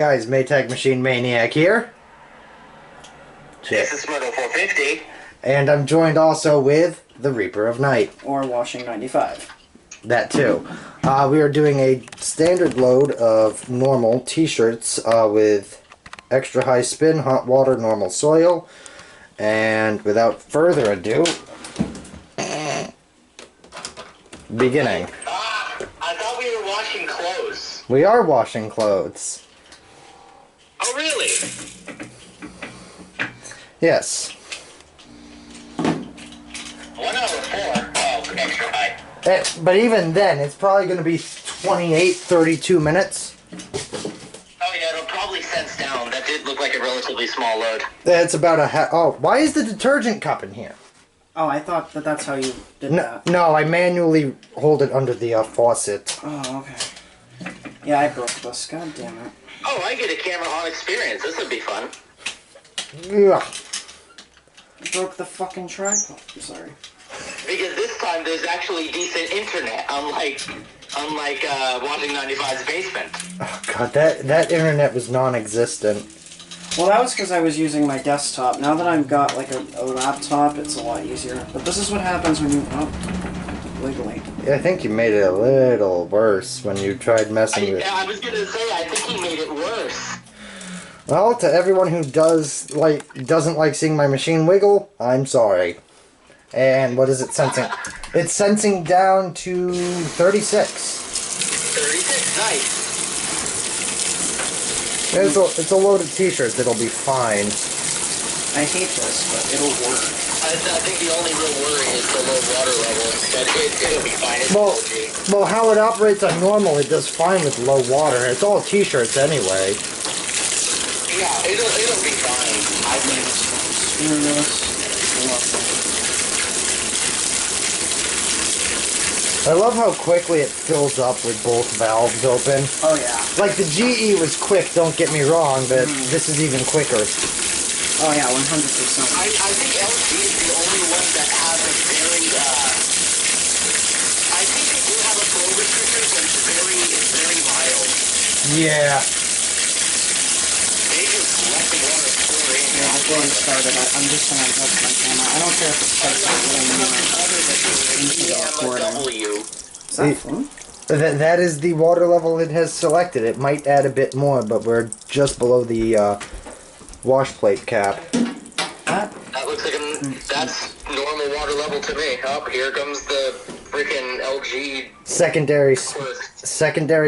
Guys, Maytag Machine Maniac here. This is Smurdle450. And I'm joined also with the Reaper of Night. Or Washing95. That too. We are doing a standard load of normal t-shirts with extra high spin, hot water, normal soil. And without further ado, beginning. I thought we were washing clothes. We are washing clothes. Oh, really? Yes. 1 hour 4. Oh, extra high. But even then, it's probably going to be 28, 32 minutes. Oh, yeah, it'll probably sense down. That did look like a relatively small load. That's about a oh, why is the detergent cup in here? Oh, I thought that's how you did that. No, I manually hold it under the faucet. Oh, okay. Yeah, I broke this. God damn it. Oh, I get a camera on experience. This would be fun. Yeah. I broke the fucking tripod. I'm sorry. Because this time there's actually decent internet, unlike Washing95's basement. Oh god, that internet was non-existent. Well, that was because I was using my desktop. Now that I've got like a laptop, it's a lot easier. But this is what happens when you... Oh, wiggly. I think you made it a little worse when you tried messing with it. I was gonna say, I think he made it worse. Well, to everyone who doesn't like seeing my machine wiggle, I'm sorry. And what is it sensing? It's sensing down to 36. 36, nice. It's a load of t-shirts, it'll be fine. I hate this, but it'll work. I think the only real worry is the low water level, but it'll be fine. It's well, how it operates on normal, it does fine with low water. It's all t-shirts anyway. Yeah, it'll be fine. I think. Screw this. I love how quickly it fills up with both valves open. Oh, yeah. Like, the GE was quick, don't get me wrong, but this is even quicker. Oh, yeah, 100%. I think LG is the only one that has a very, I think they do have a flow restrictor, but it's very mild. Yeah. They just let the water pour in. Yeah, I've already started. I'm just going to adjust my camera. I don't care if it starts with Is that fun? That is the water level it has selected. It might add a bit more, but we're just below the wash plate cap. That looks like that's normal water level to me. Oh, here comes the freaking LG secondary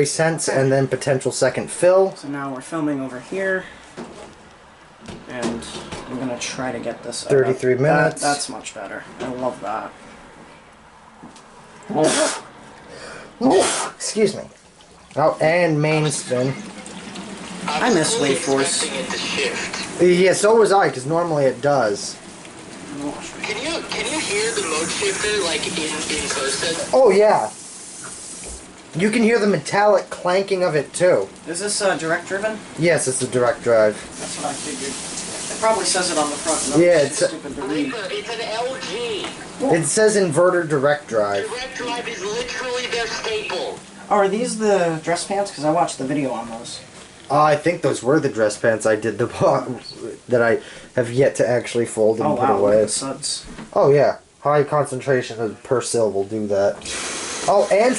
sense, and then potential second fill. So now we're filming over here, and I'm gonna try to get this 33 minutes. That's much better. I love that. Excuse me. Oh, and main spin. I miss Wave Force. It to shift. Yeah, so was I, because normally it does. Can you hear the mode shifter like in person? Oh yeah. You can hear the metallic clanking of it too. Is this direct driven? Yes, it's a direct drive. That's what I figured. It probably says it on the front. Yeah, it's stupid to read. It's an LG. It says inverter direct drive. Direct drive is literally their staple. Oh, are these the dress pants? Because I watched the video on those. I think those were the dress pants I did that I have yet to actually fold and put away. Look at the suds. Oh yeah, high concentration of Persil will do that. Oh, and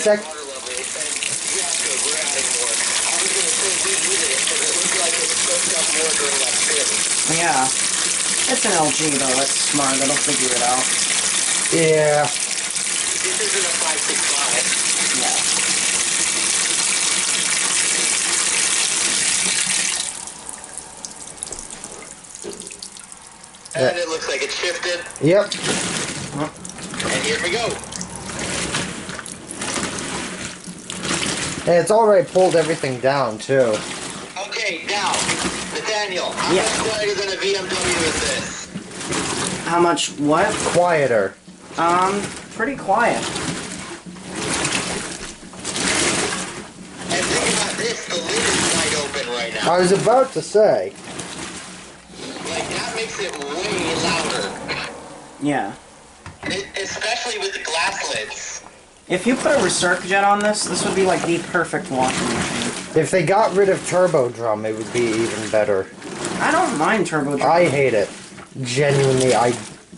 Yeah, it's an LG though. It's smart. It'll figure it out. Yeah. This isn't a 565. Yeah. And it looks like it shifted. Yep. And here we go. And it's already pulled everything down too. Okay, now, Nathaniel, how much quieter than a BMW is this? How much? What? Quieter. Pretty quiet. And think about this, the lid is wide open right now. I was about to say. Like, that makes it way louder. Yeah. Especially with the glass lids. If you put a recirc jet on this, this would be like the perfect washing machine. If they got rid of Turbo Drum, it would be even better. I don't mind Turbo Drum. I hate it. Genuinely, I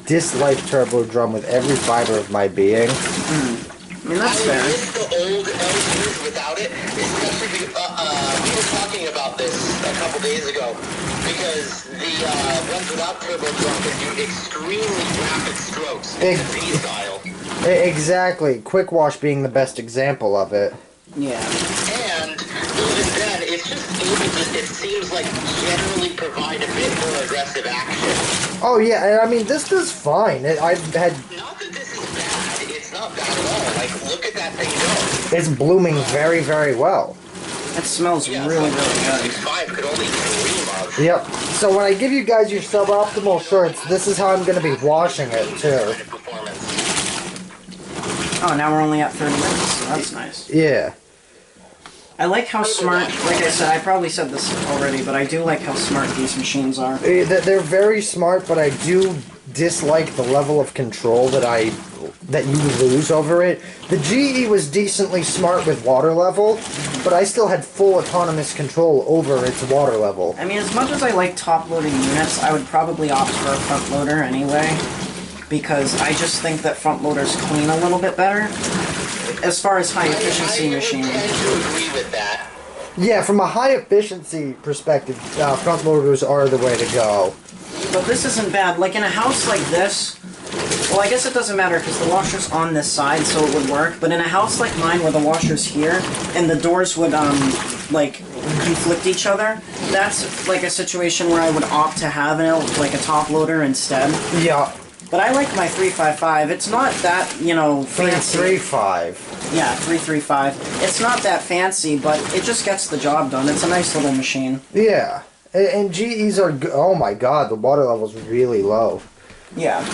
dislike Turbo Drum with every fiber of my being. I mean, that's fair. I miss the old LGs without it, especially we were talking about this a couple days ago, because the ones without Turbo Drum can do extremely rapid strokes in the V-style. Exactly. Quick Wash being the best example of it. Yeah. And even then, it's just able to, it seems like, generally provide a bit more aggressive action. Oh yeah, and I mean, this does fine. I've had... Not that this is bad, it's not bad at all. Like, look at that thing go. It's blooming very, very well. It smells really, really good. 5 could only dream of. Yep. So when I give you guys your suboptimal shirts, this is how I'm going to be washing it, too. Oh, now we're only at 30 minutes, so that's nice. Yeah. I like how smart, like I said, I probably said this already, but I do like how smart these machines are. They're very smart, but I do dislike the level of control that you lose over it. The GE was decently smart with water level, but I still had full autonomous control over its water level. I mean, as much as I like top-loading units, I would probably opt for a front loader anyway, because I just think that front loaders clean a little bit better. As far as high efficiency machines. I tend to agree with that. Yeah, from a high efficiency perspective, front loaders are the way to go. But this isn't bad. Like in a house like this, well, I guess it doesn't matter because the washer's on this side, so it would work. But in a house like mine where the washer's here and the doors would like conflict each other, that's like a situation where I would opt to have like a top loader instead. Yeah. But I like my 355. It's not that, fancy. 335. Yeah, 335. It's not that fancy, but it just gets the job done. It's a nice little machine. Yeah. And GEs are... Oh my god, the water level's really low. Yeah.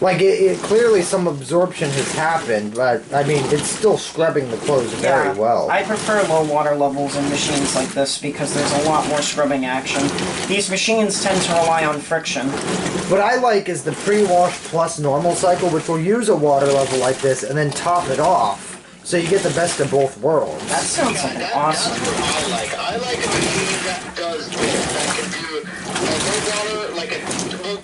Like, clearly some absorption has happened, but, I mean, it's still scrubbing the clothes very well. I prefer low water levels in machines like this because there's a lot more scrubbing action. These machines tend to rely on friction. What I like is the pre-wash plus normal cycle, which will use a water level like this and then top it off. So you get the best of both worlds. That sounds like awesome. That's what I like. I like a machine that does both. That can do low water, like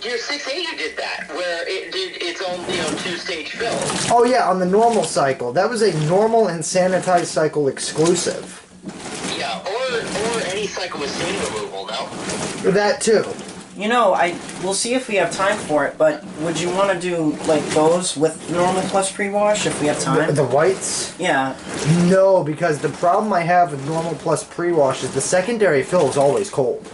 your 680 did that, where it did its own, 2-stage fill. Oh yeah, on the normal cycle. That was a normal and sanitized cycle exclusive. Yeah, or any cycle with stain removal, no? That too. We'll see if we have time for it, but would you want to do, like, those with normal plus pre-wash if we have time? The whites? Yeah. No, because the problem I have with normal plus pre-wash is the secondary fill is always cold.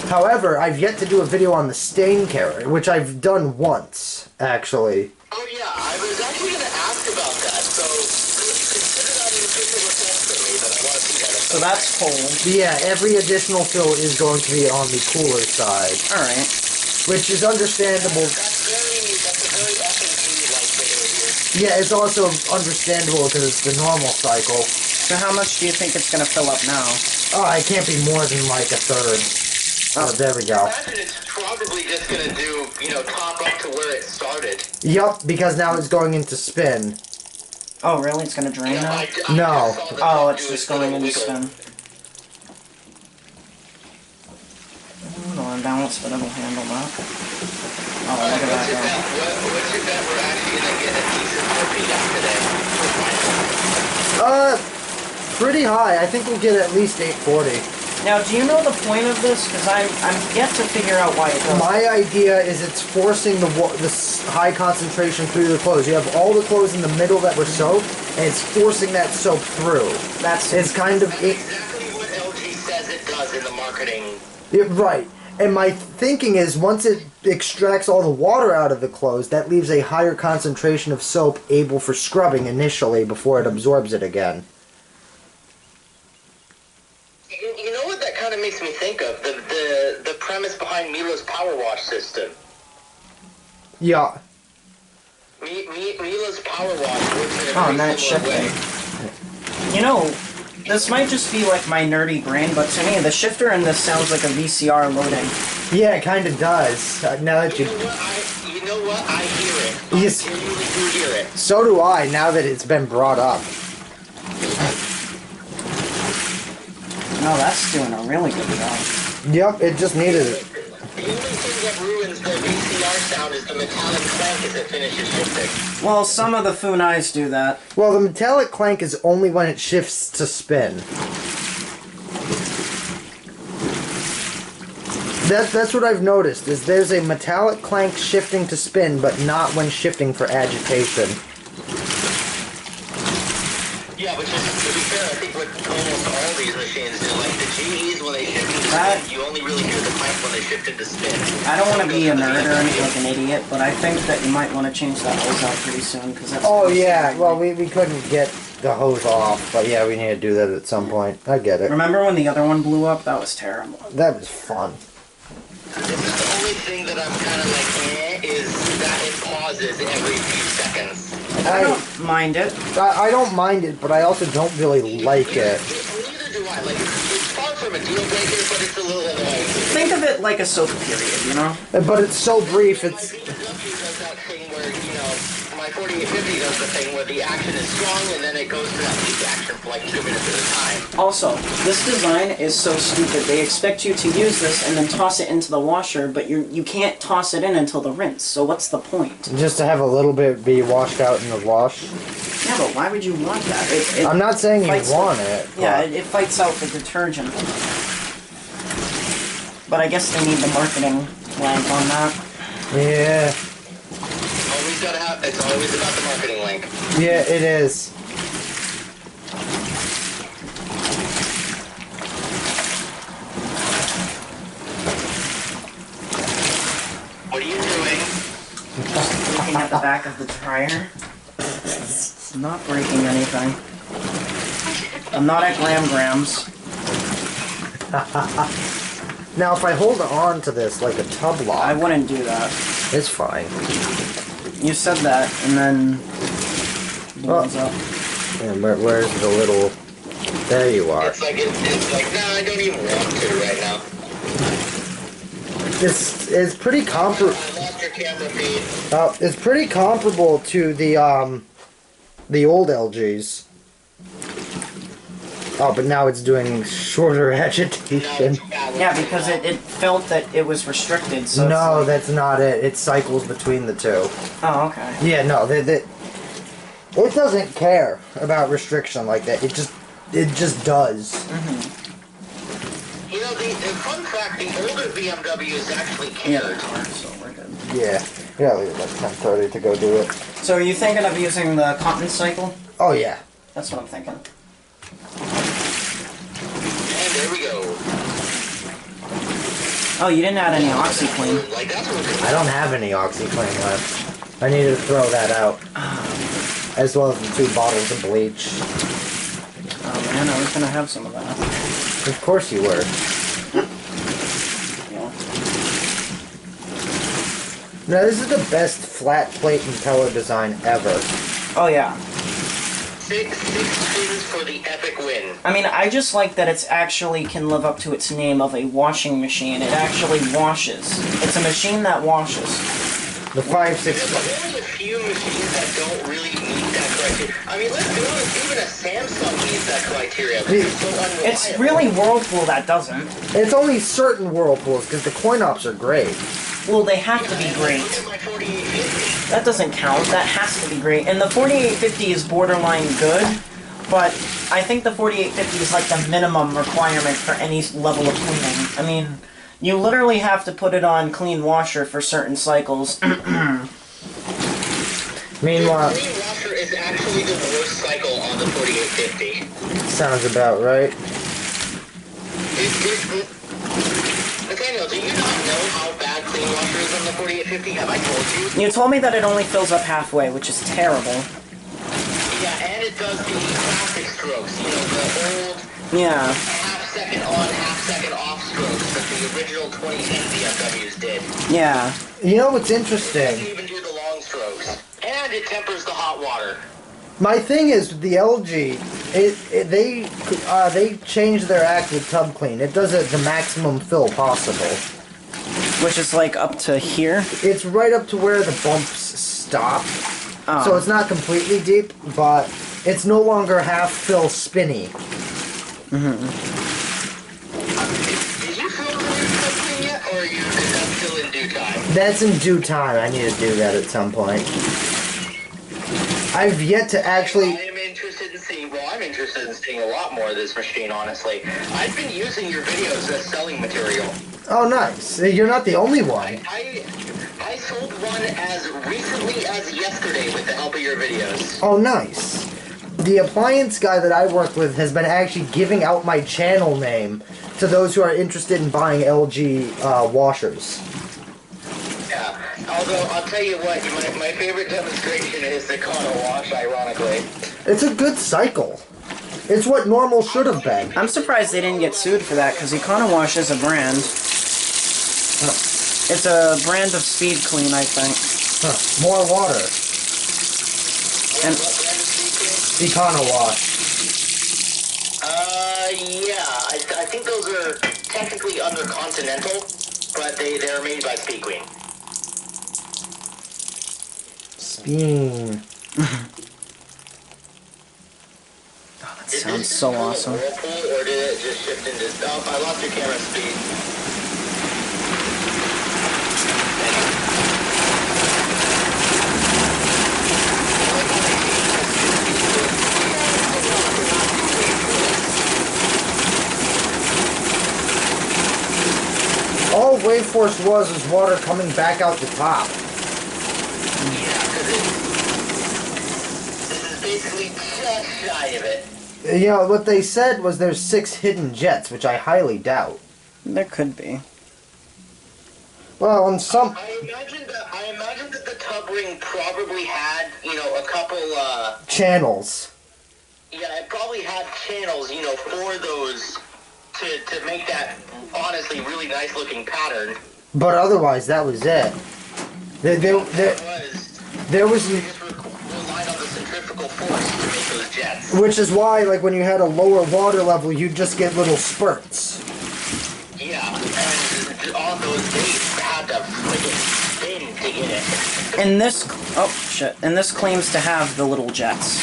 However, I've yet to do a video on the stain carrier, which I've done once, actually. Oh yeah, I was actually going to ask about that, so consider that an official request for me, that I want to see that. So that's cold. Yeah, every additional fill is going to be on the cooler side. Alright. Which is understandable. That's a very FNG-like behavior. Yeah, it's also understandable because it's the normal cycle. So how much do you think it's going to fill up now? Oh, it can't be more than like a third. Oh, there we go. I imagine it's probably just going to do, top up to where it started. Yup, because now it's going into spin. Oh, really? It's going to drain now? No. Oh, it's just going into spin. It'll unbalance, but it'll handle that. Oh, look at that go. What's your bet we're actually going to get a decent RPM today? Pretty high. I think we'll get at least 840. Now, do you know the point of this? Because I'm yet to figure out why it does. My idea is it's forcing the high concentration through the clothes. You have all the clothes in the middle that were soaked, and it's forcing that soap through. It's kind of... That's exactly what LG says it does in the marketing. Right. And my thinking is once it extracts all the water out of the clothes, that leaves a higher concentration of soap able for scrubbing initially before it absorbs it again. You know what that kind of makes me think of? The premise behind Mila's power wash system. Yeah. Mila's power wash works in a very similar way. This might just be like my nerdy brain, but to me, the shifter in this sounds like a VCR loading. Yeah, it kind of does. Now that You know what? I hear it. Yes. I genuinely do hear it. So do I, now that it's been brought up. No, that's doing a really good job. Yep, it just needed it. The only thing that ruins the VCR sound is the metallic clank as it finishes shifting. Well, some of the Funais do that. Well, the metallic clank is only when it shifts to spin. That's what I've noticed, is there's a metallic clank shifting to spin, but not when shifting for agitation. Yeah, which is, to be fair, I think what almost all these machines do, like the GEs, when they shift into spin, you only really hear the clank when they shift into spin. I don't want to be a nerd or anything like an idiot, but I think that you might want to change that hose out pretty soon, because that's... Oh yeah, well we couldn't get the hose off, but yeah, we need to do that at some point. I get it. Remember when the other one blew up? That was terrible. That was fun. The only thing that I'm kind of like, is that it pauses every few seconds. I don't mind it. I don't mind it, but I also don't really like it. Neither do I. Like, it's far from a deal breaker, but it's a little annoying. Think of it like a soap period, you know? But it's so brief, it's... My BMW does that thing where, you know, my 4850 does the thing where the action is strong and then it goes to that peak action for like 2 minutes at a time. Also, this design is so stupid. They expect you to use this and then toss it into the washer, but you can't toss it in until the rinse, so what's the point? Just to have a little bit be washed out in the wash. Yeah, but why would you want that? It I'm not saying you want out, it. But... Yeah, it fights out the detergent. But I guess they need the marketing lamp on that. Yeah. Always gotta have, it's always about the marketing link. Yeah, it is. What are you doing? Looking at the back of the dryer. I'm not breaking anything. I'm not at grams. Now, if I hold on to this like a tub lock, I wouldn't do that. it's fine. You said that, and then blows up. And where's the little... There you are. It's like, nah, I don't even want to right now. It's pretty comparable. I lost your camera feed. It's pretty comparable to the old LGs. Oh, but now it's doing shorter agitation. Yeah, because it felt that it was restricted, so No, it's like... that's not it. It cycles between the two. Oh, okay. Yeah, no, it doesn't care about restriction like that. It just does. You know, the fun fact, the older BMWs actually Yeah, cared. so we're good. Yeah, yeah, leave it like 10:30 to go do it. So are you thinking of using the cotton cycle? Oh yeah. That's what I'm thinking. And there we go. Oh, you didn't add any OxyClean. Like, that's what I don't have any OxyClean left. I need to throw that out. As well as the 2 bottles of bleach. Oh man, I was gonna have some of that. Of course you were. Yeah. Now this is the best flat plate impeller design ever. Oh yeah. six spins for the epic win. I mean, I just like that it's actually can live up to its name of a washing machine. It actually washes. It's a machine that washes. The 5.6. There's only a few machines that don't really meet that criteria. I mean, let's be honest, even a Samsung meets that criteria. But it's so unreliable. It's really Whirlpool that doesn't. It's only certain Whirlpools, because the coin-ops are great. Well, they have to be great. Look at my 4850. That doesn't count. That has to be great. And the 4850 is borderline good, but I think the 4850 is like the minimum requirement for any level of cleaning. I mean, you literally have to put it on clean washer for certain cycles. Meanwhile, The clean washer is actually the worst cycle on the 4850. sounds about right. Nathaniel, do you not know how bad clean washer is on the 4850? Have I told you? You told me that it only fills up halfway, which is terrible. Yeah, and it does the classic strokes. You know, the old Yeah. half-second on, half-second off strokes that the original 2010 BMWs did. Yeah. You know what's It interesting? doesn't even do the long strokes. And it tempers the hot water. My thing is with the LG, they changed their act with tub clean. It does it the maximum fill possible. Which is like up to here. It's right up to where the bumps stop. Oh. So it's not completely deep, but it's no longer half fill spinny. That's in due time. I need to do that at some point. I've yet to actually... I am interested in seeing, well, I'm interested in seeing a lot more of this machine, honestly. I've been using your videos as selling material. Oh, nice. You're not the only one. I sold one as recently as yesterday with the help of your videos. Oh, nice. The appliance guy that I work with has been actually giving out my channel name to those who are interested in buying LG washers. Yeah, although I'll tell you what, my favorite demonstration is the Econo Wash, ironically. It's a good cycle. It's what normal should have been. I'm surprised they didn't get sued for that, because Econowash is a brand. It's a brand of Speed Clean, I think. Huh. More water. And Econowash. Yeah, I think those are technically under Continental, but they're made by Speed Queen. Speen. oh, that sounds so awesome. Whirlpool, or did it just shift into... Oh, I lost your camera speed. All wave force was water coming back out the top. Yeah, because this is basically just shy of it. You know, what they said was there's 6 hidden jets, which I highly doubt. There could be. Well, on some... I imagine that the tub ring probably had, you know, a couple, channels. Yeah, it probably had channels, you know, for those... To make that, honestly, really nice-looking pattern. But otherwise, that was it. There was... You just relied on the centrifugal force to make those jets. Which is why, like, when you had a lower water level, you'd just get little spurts. Yeah, and all those days had to friggin' spin to get it. And this... Oh, shit. And this claims to have the little jets.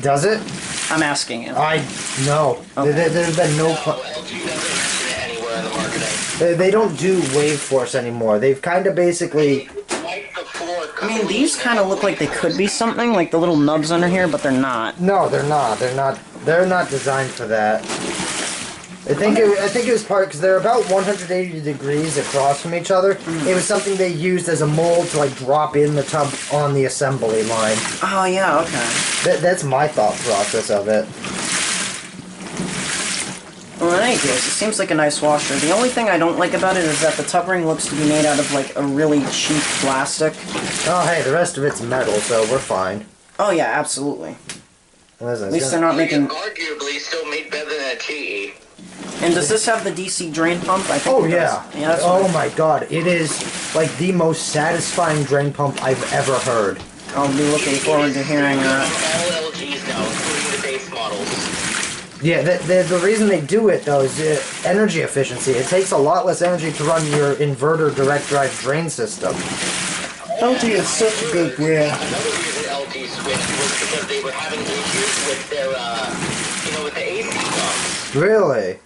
Does it? I'm asking you. No. Okay. There's been no... LG doesn't mention it anywhere in the marketing. They don't do wave force anymore. They've kind of basically... I mean, these kind of look like they could be something, like the little nubs under here, but they're not. No, they're not. They're not designed for that. I think it was part because they're about 180 degrees across from each other. It was something they used as a mold to like drop in the tub on the assembly line. Oh yeah, okay. That's my thought process of it. Well, in any case, it seems like a nice washer. The only thing I don't like about it is that the tub ring looks to be made out of like a really cheap plastic. Oh hey, the rest of it's metal, so we're fine. Oh yeah, absolutely. Listen, At least they're not making... Arguably still made better than a GE. And does this have the DC drain pump? I think Oh it yeah. does. Yeah, that's oh what my god, it is like the most satisfying drain pump I've ever heard. I'll be looking forward to hearing that. All LGs now, including the base models. Yeah, the reason they do it though is energy efficiency. It takes a lot less energy to run your inverter direct drive drain system. LG is such a good brand. Another reason LG switched was because they were having issues with their, with the AC pumps. Really?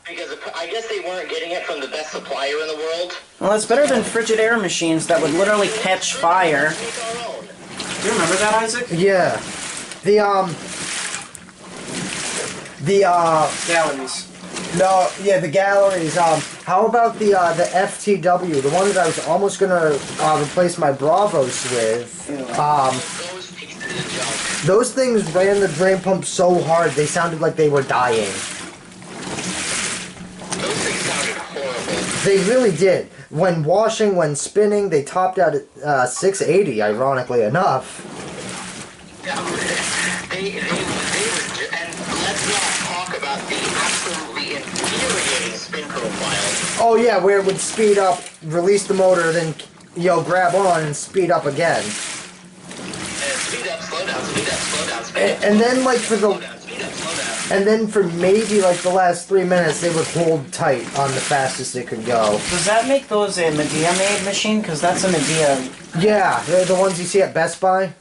Because I guess they weren't getting it from the best supplier in the world. Well, it's better than frigid air machines that would literally catch fire. Make our own. Do you remember that, Isaac? Yeah. Galleries. No, yeah, the galleries. How about the FTW, the one that I was almost gonna replace my Bravos with? Those pieces of junk. Those things ran the drain pump so hard they sounded like they were dying. Those things sounded horrible. They really did. When washing, when spinning, they topped out at 680. Ironically enough. They were, and let's not talk about the absolutely infuriating spin profile. Oh yeah, where it would speed up, release the motor, then grab on and speed up again. Speed up, slow down, speed up, slow down, speed up. And then like for the, Slow down, speed up, slow down. and then for maybe like the last 3 minutes, they would hold tight on the fastest it could go. Does that make those a Medea-made machine? Because that's a Medea. Yeah, they're the ones you see at Best Buy.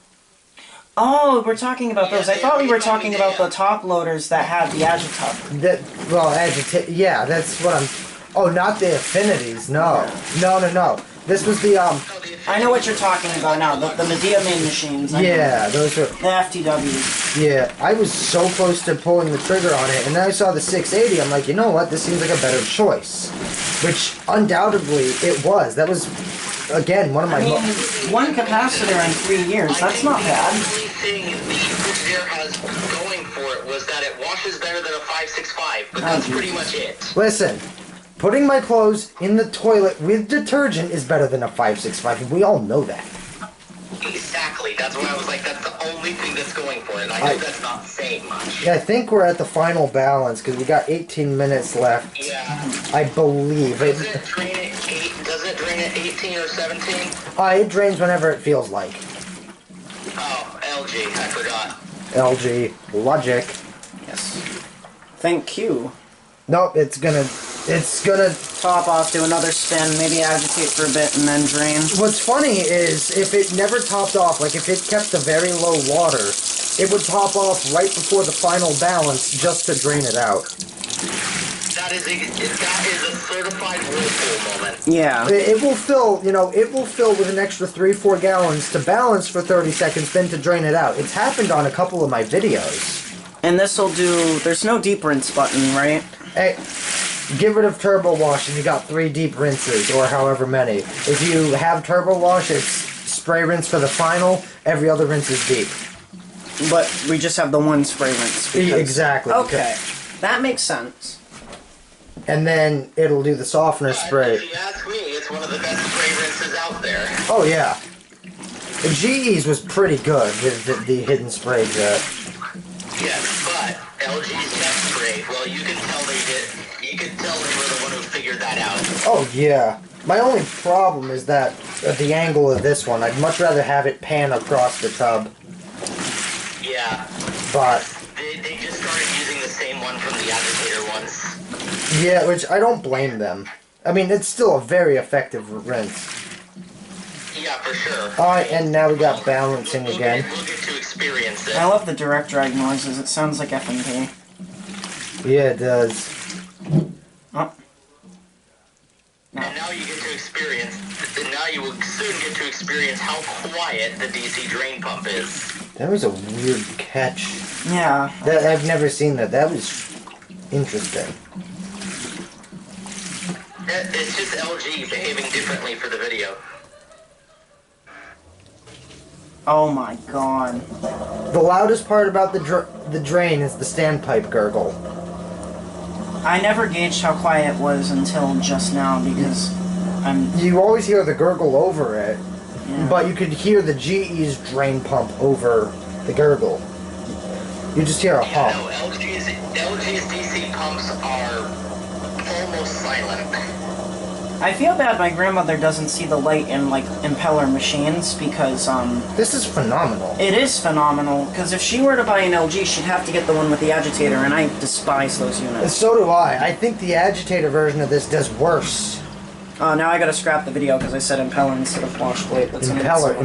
Oh, we're talking about those. I thought we were talking about the top loaders that have the Agitub. Yeah, that's what I'm... Oh, not the Affinities, no. No. This was the I know what you're talking about now. The Medea main machines. yeah, those were The FTWs. yeah. I was so close to pulling the trigger on it, and then I saw the 680. I'm like, you know what? This seems like a better choice, which undoubtedly it was. That was again one of my. I mean, one capacitor in 3 years. That's not bad. The only thing the Switchgear has going for it was that it washes better than a 565, but that's pretty much it. Listen, putting my clothes in the toilet with detergent is better than a 565, and we all know that. Exactly. That's why I was like, that's the only thing that's going for it. I know that's not saying much. I think we're at the final balance because we got 18 minutes left. Yeah. I believe Does it drain at 18 or 17? It drains whenever it feels like. Oh, LG. I forgot. LG Logic. Yes. Thank you. Nope, it's gonna Top off, do another spin, maybe agitate for a bit, and then drain. What's funny is if it never topped off, like if it kept a very low water, it would top off right before the final balance just to drain it out. That is a certified whirlpool moment. Yeah. It will fill, it will fill with an extra 3-4 gallons to balance for 30 seconds, then to drain it out. It's happened on a couple of my videos. And this'll do, there's no deep rinse button, right? Hey, get rid of turbo wash and you got 3 deep rinses, or however many. If you have turbo wash, it's spray rinse for the final, every other rinse is deep. But we just have the one spray rinse. Exactly. Okay, that makes sense. And then it'll do the softener spray. If you ask me, it's one of the best spray rinses out there. Oh yeah. The GE's was pretty good with the hidden spray jet. Yes, but LG's jet spray, well, you can tell you can tell they were the one who figured that out. Oh yeah. My only problem is that at the angle of this one, I'd much rather have it pan across the tub. Yeah. But They just started using the same one from the Agitator ones. yeah, which I don't blame them. I mean, it's still a very effective rinse. Yeah, for sure. Alright, and now we got balancing again. We'll get to experience it. I love the direct drag noises, it sounds like F&P. Yeah, it does. Oh. And now you get to experience, and now you will soon get to experience how quiet the DC drain pump is. That was a weird catch. Yeah. I've never seen that. That was interesting. It's just LG behaving differently for the video. Oh my god. The loudest part about the drain is the standpipe gurgle. I never gauged how quiet it was until just now because You always hear the gurgle over it, yeah. but you could hear the GE's drain pump over the gurgle. You just hear a Yeah, hum. no, LG's DC pumps are almost silent. I feel bad my grandmother doesn't see the light in, like, impeller machines because, This is phenomenal. it is phenomenal, because if she were to buy an LG, she'd have to get the one with the agitator, and I despise those units. So do I. I think the agitator version of this does worse. Now I gotta scrap the video because I said impeller instead of wash plate. That's Impeller.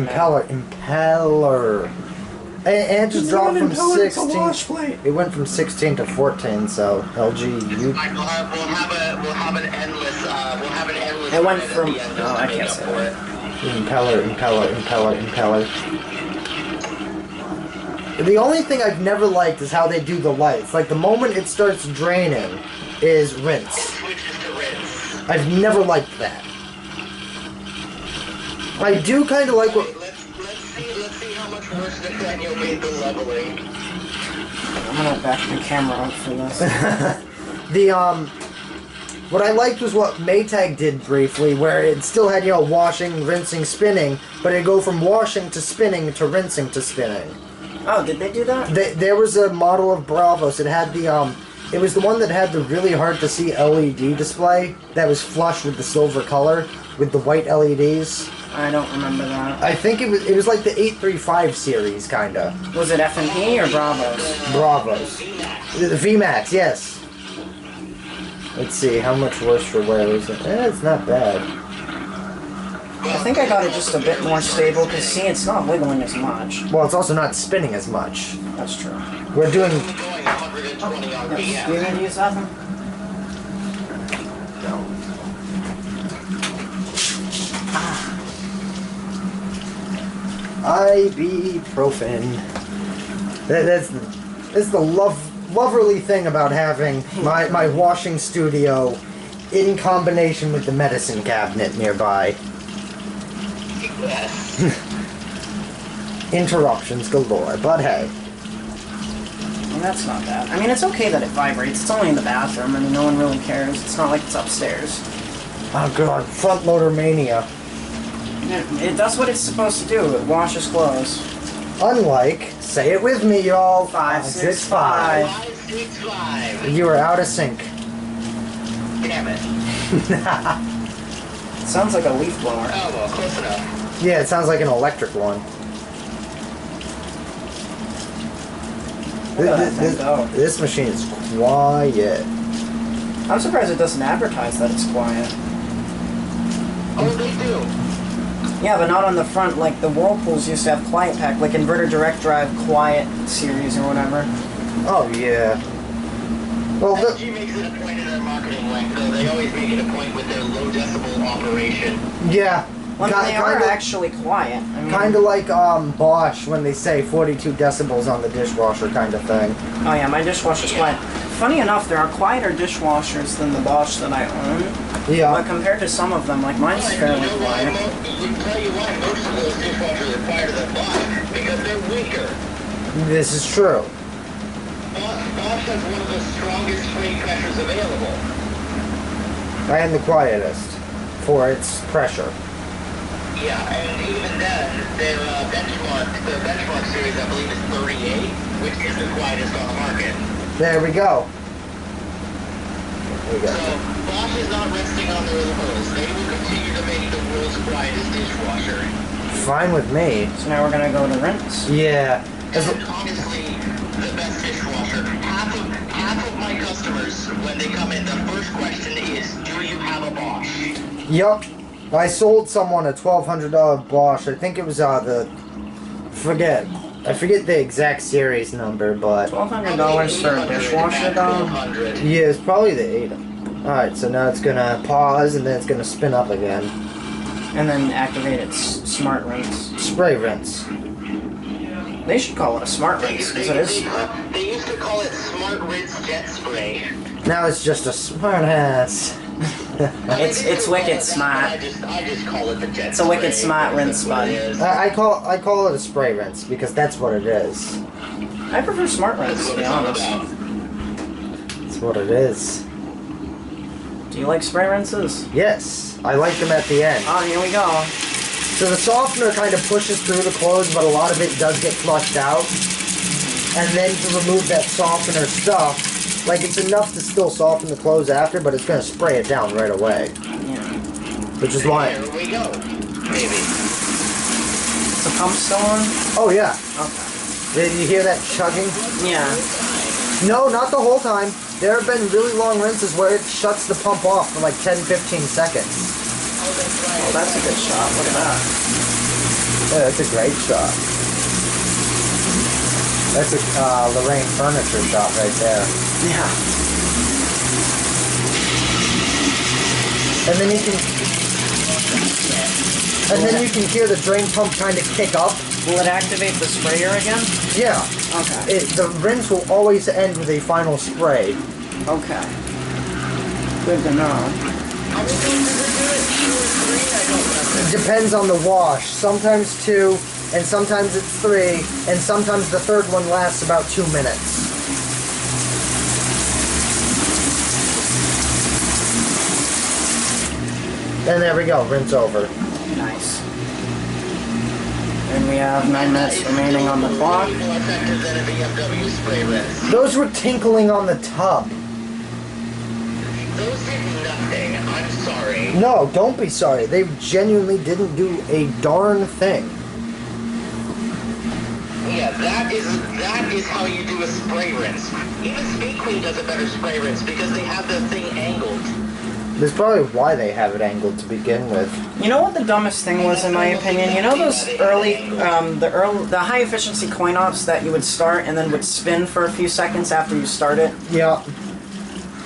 And just dropped from 16. It went from 16 to 14. So LG, you. We'll have an endless. It went ride at from. the end No, just to I make can't up say for that. Impeller. The only thing I've never liked is how they do the lights. Like the moment it starts draining is rinse. Switches to rinse. I've never liked that. I do kind of like what. Let's see how much worse Nathaniel made the leveling. I'm gonna back the camera up for this. What I liked was what Maytag did briefly, where it still had, washing, rinsing, spinning, but it'd go from washing to spinning to rinsing to spinning. Oh, did they do that? There was a model of Bravos. It had it was the one that had the really hard to see LED display that was flush with the silver color with the white LEDs. I don't remember that. I think it was like the 835 series, kinda. Was it F&P or Bravos? Bravos. The VMAX, yes. Let's see, how much worse for wear is it? It's not bad. I think I got it just a bit more stable because, see, it's not wiggling as much. Well, it's also not spinning as much. That's true. We're doing... Going 120 Yes. RPM. Do you need to use that one? No. Ibuprofen. That's the loverly thing about having my washing studio in combination with the medicine cabinet nearby. Interruptions galore, but hey. Well, that's not bad. I mean, it's okay that it vibrates. It's only in the bathroom. I mean, no one really cares. It's not like it's upstairs. Oh god, front loader mania. It does what it's supposed to do. It washes clothes. Unlike, say it with me, y'all. 565. 565. You are out of sync. Damn it. It sounds like a leaf blower. Oh, well, close enough. Yeah, it sounds like an electric one. Look at that thing go. This machine is quiet. I'm surprised it doesn't advertise that it's quiet. Oh, they do. Yeah, but not on the front. Like the Whirlpools used to have Quiet Pack, like Inverter Direct Drive Quiet series or whatever. Oh yeah. Well, SG makes it a point in their marketing link, though. They always make it a point with their low decibel operation. yeah. Well, they are actually quiet. I mean, Kind of like Bosch when they say 42 decibels on the dishwasher kind of thing. oh yeah, my dishwasher's quiet. Funny enough, there are quieter dishwashers than the Bosch that I own. Yeah. But compared to some of them, like mine's fairly quiet. You tell you why most of those dishwashers are quieter than Bosch, because they're weaker. This is true. Bosch has one of the strongest spray pressures available. And the quietest for its pressure. Yeah, and even then, their benchmark series, I believe, is 38, which is the quietest on the market. There we go. There we So, go. Bosch is not resting on their laurels. They will continue to make the world's quietest dishwasher. Fine with me. So now we're gonna go to rinse. Yeah. And honestly, the best dishwasher. Half of my customers, when they come in, the first question is, do you have a Bosch? Yup. I sold someone a $1,200 Bosch. I think it was I forget the exact series number, but $1,200 for a dishwasher, though? yeah, it's probably the 8. Alright, so now it's gonna pause and then it's gonna spin up again. And then activate its smart rinse. Spray rinse. They should call it a smart rinse, because it is. They used to call it Smart Rinse Jet Spray. Now it's just a smart ass. It's wicked smart. I just call it the jet It's a wicked spray. smart rinse, bud. I call it a spray rinse because that's what it is. I prefer smart rinse, to be honest. That's what it is. Do you like spray rinses? Yes, I like them at the end. Oh, here we go. So the softener kind of pushes through the clothes, but a lot of it does get flushed out. And then to remove that softener stuff, like it's enough to still soften the clothes after, but it's going to spray it down right away. Yeah. Which is why... Here we go. Maybe. Is the pump still on? Oh yeah. Okay. Did you hear that chugging? Yeah. No, not the whole time. There have been really long rinses where it shuts the pump off for like 10-15 seconds. Oh, that's a good shot. Look at that. Yeah, that's a great shot. That's a Lorraine furniture shot right there. Yeah. And then you can hear the drain pump kind of kick up. Will it activate the sprayer again? Yeah. Okay. The rinse will always end with a final spray. Okay. Good to know. It depends on the wash. Sometimes 2, and sometimes it's 3, and sometimes the third one lasts about 2 minutes. And there we go, rinse over. Nice. And we have 9 minutes remaining on the clock. More effective than a BMW spray rinse. Those were tinkling on the tub. Those did nothing. I'm sorry. No, don't be sorry. They genuinely didn't do a darn thing. Yeah, that is how you do a spray rinse. Even Speed Queen does a better spray rinse because they have the thing angled. That's probably why they have it angled to begin with. You know what the dumbest thing was, in my opinion? You know those the high efficiency coin ops that you would start and then would spin for a few seconds after you start it? Yeah.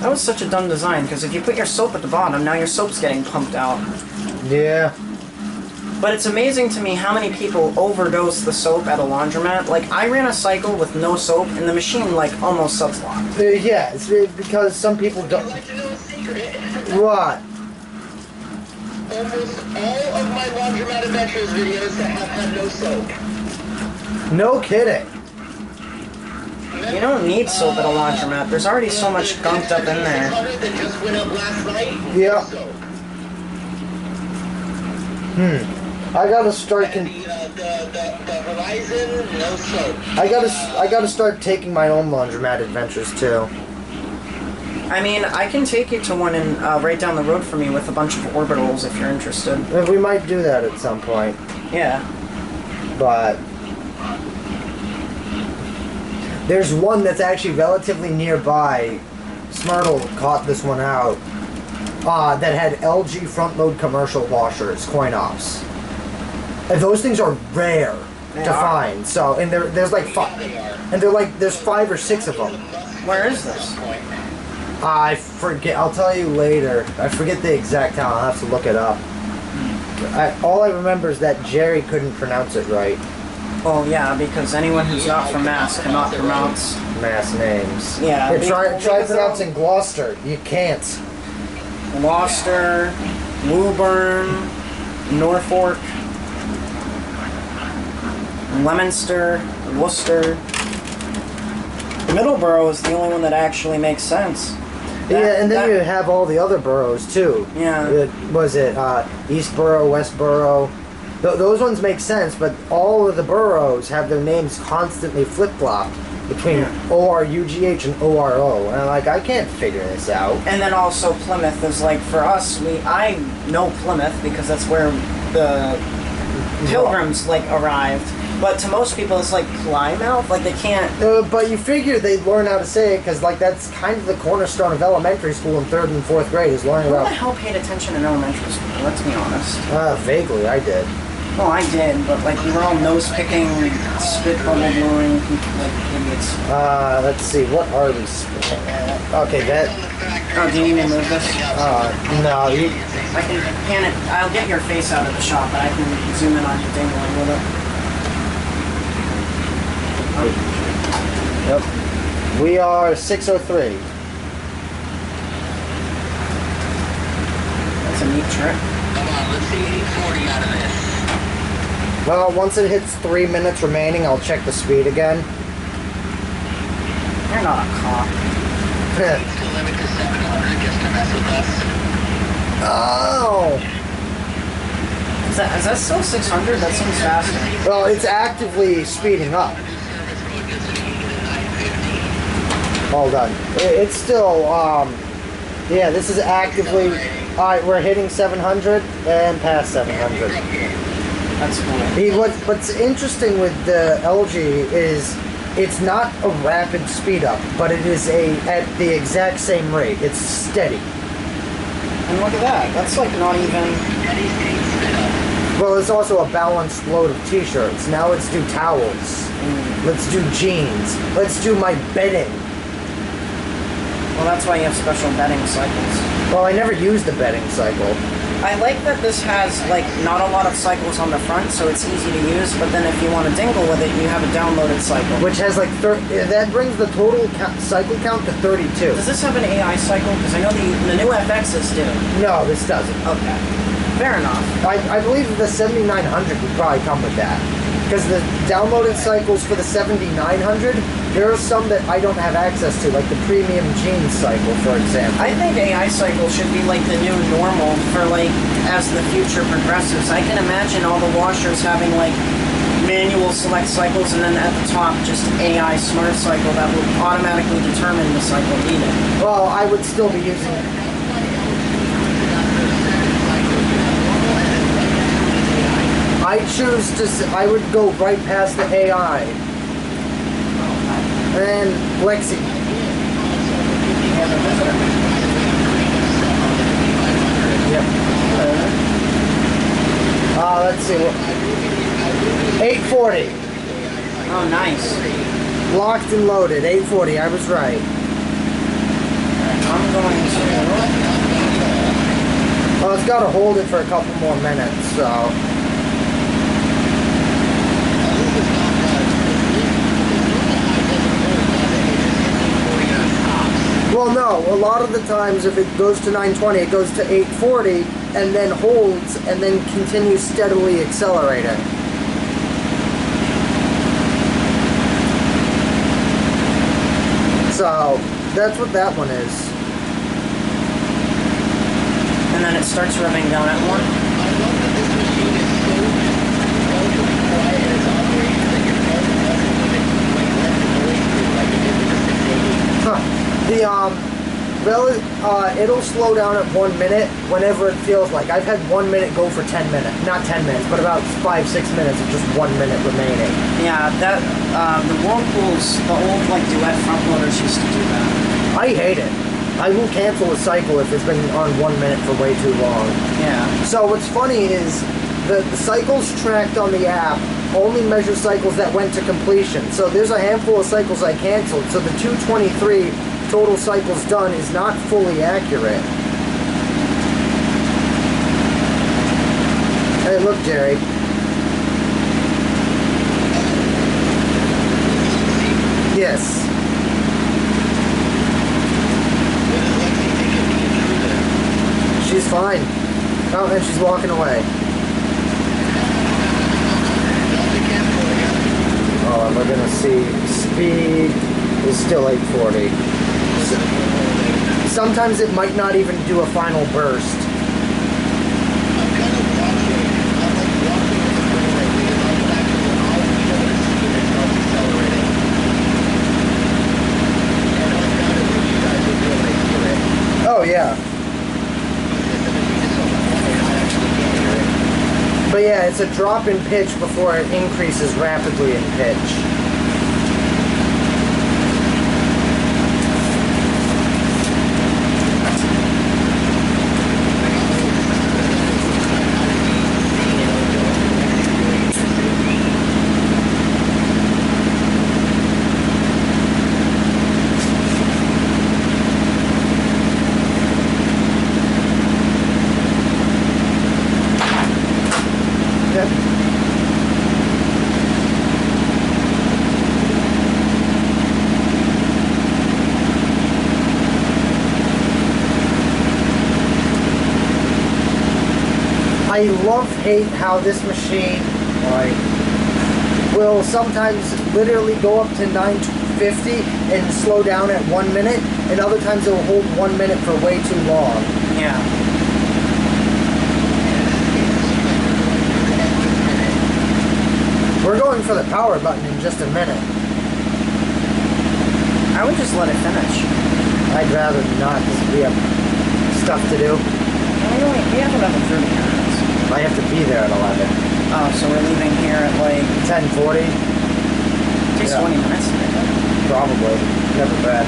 That was such a dumb design, because if you put your soap at the bottom, now your soap's getting pumped out. Yeah. But it's amazing to me how many people overdose the soap at a laundromat. Like, I ran a cycle with no soap, and the machine, like, almost subslocked. Yeah, it's because some people don't... I'd like to know a secret. What? Almost all of my laundromat adventures videos have had no soap. No kidding. You don't need soap at a laundromat. There's already so much gunked up in there. That just went up last night. Yeah. I gotta start. The Horizon, no soap. I gotta start taking my own laundromat adventures too. I mean, I can take you to one in right down the road from me with a bunch of orbitals if you're interested. We might do that at some point. Yeah. But there's one that's actually relatively nearby. Smurdle caught this one out. That had LG front-load commercial washers, coin-offs. And those things are rare to find. So, and there's like there's 5 or 6 of them. Where is this? I forget. I'll tell you later. I forget the exact town. I'll have to look it up. All I remember is that Jerry couldn't pronounce it right. Oh yeah, because anyone who's not from Mass cannot pronounce Mass names. Yeah. Try pronouncing Gloucester. You can't. Gloucester, Woburn, Norfolk, Leominster, Worcester. Middleborough is the only one that actually makes sense. And then you have all the other boroughs too. Yeah. Eastborough, Westborough. Those ones make sense, but all of the boroughs have their names constantly flip-flopped between O-R-U-G-H and O-R-O. And I can't figure this out. And then also Plymouth is like, for us, I know Plymouth because that's where the Pilgrims arrived. But to most people, it's like Plymouth. Like, they can't... but you figure they'd learn how to say it, because that's kind of the cornerstone of elementary school in 3rd and 4th grade, is learning about... Who the hell paid attention in elementary school? Let's be honest. Vaguely, I did. Well, I did, but we were all nose-picking, spit bubble blowing, idiots. Let's see, what are these? Okay, that... Oh, do you need me to move this? No, you... I can pan it. I'll get your face out of the shot, but I can zoom in on you dingling with it. Yep. We are 603. That's a neat trick. Come on, let's see 840 out of this. Well, once it hits 3 minutes remaining, I'll check the speed again. You're not a cop. It's to limit to 700 just to mess with us. Oh! Is that still 600? That seems faster. Well, it's actively speeding up. All done. It's still, yeah, this is actively... Alright, we're hitting 700 and past 700. That's cool. What's interesting with the LG is it's not a rapid speed up, but it is at the exact same rate. It's steady. And look at that. That's not even... Well, it's also a balanced load of t-shirts. Now let's do towels. Let's do jeans. Let's do my bedding. Well, that's why you have special bedding cycles. Well, I never used the bedding cycle. I like that this has, not a lot of cycles on the front, so it's easy to use, but then if you want to dingle with it, you have a downloaded cycle. Which has, that brings the total cycle count to 32. Does this have an AI cycle? Because I know the new FXs do. No, this doesn't. Okay. Fair enough. I believe the 7900 would probably come with that. Because the downloaded cycles for the 7900, there are some that I don't have access to, like the premium jeans cycle, for example. I think AI cycle should be the new normal for as the future progresses. I can imagine all the washers having manual select cycles and then at the top just AI smart cycle that will automatically determine the cycle needed. Well, I would still be using it. I would go right past the AI. And Lexi. Yep. Let's see. 840. Oh, nice. Locked and loaded. 840. I was right. I'm going to... Well, it's got to hold it for a couple more minutes, so... Well, no. A lot of the times, if it goes to 920, it goes to 840, and then holds, and then continues steadily accelerating. So, that's what that one is. And then it starts revving down at 1. I love that this machine is so relatively quiet in its operation that your phone doesn't even like let the noise through like it did with the 680. Huh. It'll slow down at 1 minute whenever it feels like. I've had 1 minute go for 10 minutes. Not 10 minutes, but about 5-6 minutes of just 1 minute remaining. Yeah, that, the Whirlpools, the old, like, duet front loaders used to do that. I hate it. I will cancel a cycle if it's been on 1 minute for way too long. Yeah. So what's funny is the cycles tracked on the app only measure cycles that went to completion. So there's a handful of cycles I canceled. So the 223 total cycles done is not fully accurate. Hey, look, Jerry. Yes. She's fine. Oh, and she's walking away. Oh, and we're gonna see speed is still 840. Sometimes it might not even do a final burst. Oh yeah. But yeah, it's a drop in pitch before it increases rapidly in pitch. I love-hate how this machine will sometimes literally go up to 950 and slow down at 1 minute, and other times it will hold 1 minute for way too long. Yeah. We're going for the power button in just a minute. I would just let it finish. I'd rather not, because we have stuff to do. We have 11:30 minutes. I have to be there at 11. Oh, so we're leaving here at like 10:40? takes 20 minutes. Probably. Never bad.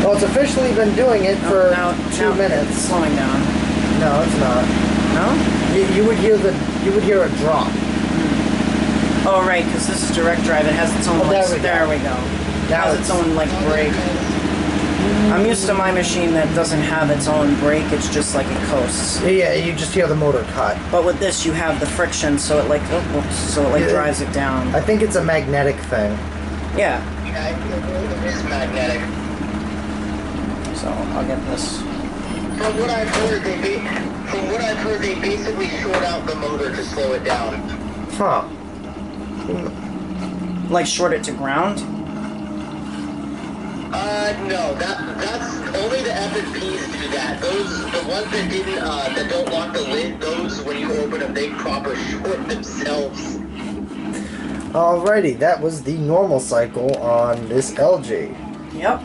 Well, it's officially been doing it for now 2 minutes. It's slowing down. No, it's not. No? You would hear a drop. Oh, right, because this is direct drive. It has its own, Oh, like, there we go. It Now has its own, like, brake. I'm used to my machine that doesn't have its own brake. It's just like it coasts. Yeah, you just hear the motor cut. But with this, you have the friction, so it like drives it down. I think it's a magnetic thing. Yeah. Yeah, I believe it is magnetic. So I'll get this. From what I've heard, they basically short out the motor to slow it down. Huh. Like short it to ground. No, that's only the FFPs do that. The ones that didn't, that don't lock the lid, those, when you open them, they proper short themselves. Alrighty, that was the normal cycle on this LG. Yep.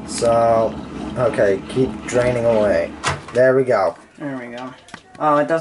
So, okay, keep draining away. There we go. There we go. Oh, it doesn't.